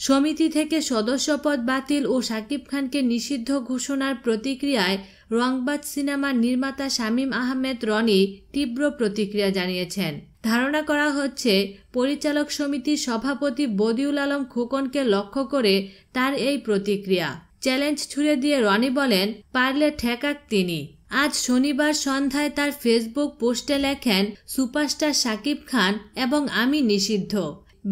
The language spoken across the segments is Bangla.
সমিতি থেকে সদস্যপদ বাতিল ও শাকিব খানকে নিষিদ্ধ ঘোষণার প্রতিক্রিয়ায় রংবাজ সিনেমার নির্মাতা শামীম আহমেদ রনি তীব্র প্রতিক্রিয়া জানিয়েছেন। ধারণা করা হচ্ছে পরিচালক সমিতির সভাপতি বদিউল আলম খোকনকে লক্ষ্য করে তার এই প্রতিক্রিয়া। চ্যালেঞ্জ ছুড়ে দিয়ে রনি বলেন, পারলে ঠেকাক তিনি। আজ শনিবার সন্ধ্যায় তার ফেসবুক পোস্টে লেখেন, সুপারস্টার শাকিব খান এবং আমি নিষিদ্ধ।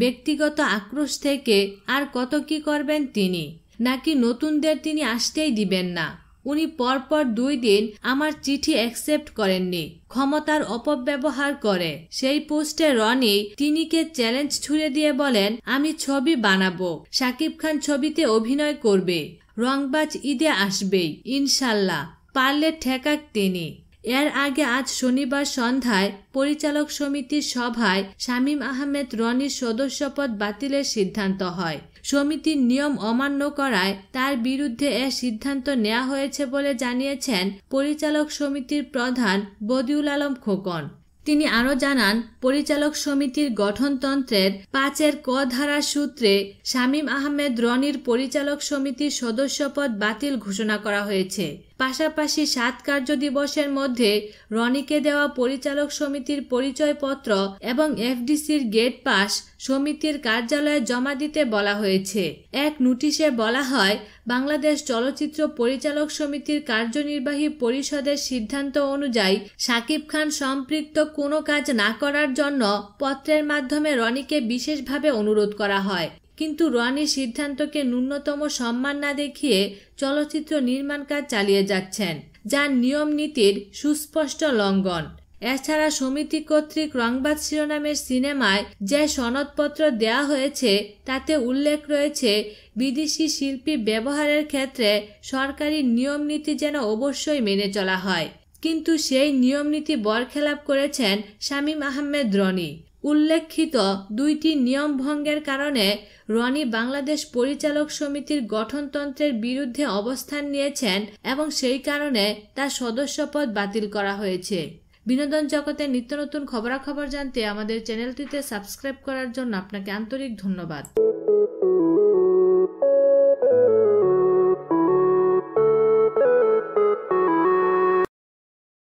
ব্যক্তিগত আক্রোশ থেকে আর কত কি করবেন তিনি? নাকি নতুনদের তিনি আসতেই দিবেন না? উনি পরপর 2 দিন আমার চিঠি অ্যাকসেপ্ট করেননি, ক্ষমতার অপব্যবহার করে। সেই পোস্টে রনি তিনিকে চ্যালেঞ্জ ছুড়ে দিয়ে বলেন, আমি ছবি বানাবো, শাকিব খান ছবিতে অভিনয় করবে, রংবাজ ঈদে আসবেই ইনশাল্লাহ, পারলে ঠেকাক তিনি। এর আগে আজ শনিবার সন্ধ্যায় পরিচালক সমিতির সভায় শামীম আহমেদ রনির সদস্যপদ বাতিলের সিদ্ধান্ত হয়। সমিতির নিয়ম অমান্য করায় তার বিরুদ্ধে এ সিদ্ধান্ত নেওয়া হয়েছে বলে জানিয়েছেন পরিচালক সমিতির প্রধান বদিউল আলম খোকন। তিনি আরও জানান, পরিচালক সমিতির গঠনতন্ত্রের 5 ক ধারার সূত্রে শামীম আহমেদ রনির পরিচালক সমিতির সদস্যপদ বাতিল ঘোষণা করা হয়েছে। পাশাপাশি 7 কার্যদিবসের মধ্যে রনিকে দেওয়া পরিচালক সমিতির পরিচয়পত্র এবং এফডিসির গেট পাস সমিতির কার্যালয়ে জমা দিতে বলা হয়েছে। এক নোটিশে বলা হয়, বাংলাদেশ চলচ্চিত্র পরিচালক সমিতির কার্যনির্বাহী পরিষদের সিদ্ধান্ত অনুযায়ী শাকিব খান সম্পৃক্ত কোনো কাজ না করার জন্য পত্রের মাধ্যমে রনিকে বিশেষভাবে অনুরোধ করা হয়। কিন্তু রনি সিদ্ধান্তকে ন্যূনতম সম্মান না দেখিয়ে চলচ্চিত্র নির্মাণ কাজ চালিয়ে যাচ্ছেন, যা নিয়ম নীতির সুস্পষ্ট লঙ্ঘন। এছাড়া সমিতি কর্তৃক রংবাজ শিরোনামের সিনেমায় যে সনদপত্র দেয়া হয়েছে তাতে উল্লেখ রয়েছে, বিদেশি শিল্পী ব্যবহারের ক্ষেত্রে সরকারি নিয়ম নীতি যেন অবশ্যই মেনে চলা হয়। কিন্তু সেই নিয়ম নীতি বরখেলাপ করেছেন শামীম আহমেদ রনি। উল্লেখিত 2টি নিয়ম ভঙ্গের কারণে রনি বাংলাদেশ পরিচালক সমিতির গঠনতন্ত্রের বিরুদ্ধে অবস্থান নিয়েছেন এবং সেই কারণে তার সদস্যপদ বাতিল করা হয়েছে। বিনোদন জগতের নিত্য নতুন খবরাখবর জানতে আমাদের চ্যানেলটিতে সাবস্ক্রাইব করার জন্য আপনাকে আন্তরিক ধন্যবাদ।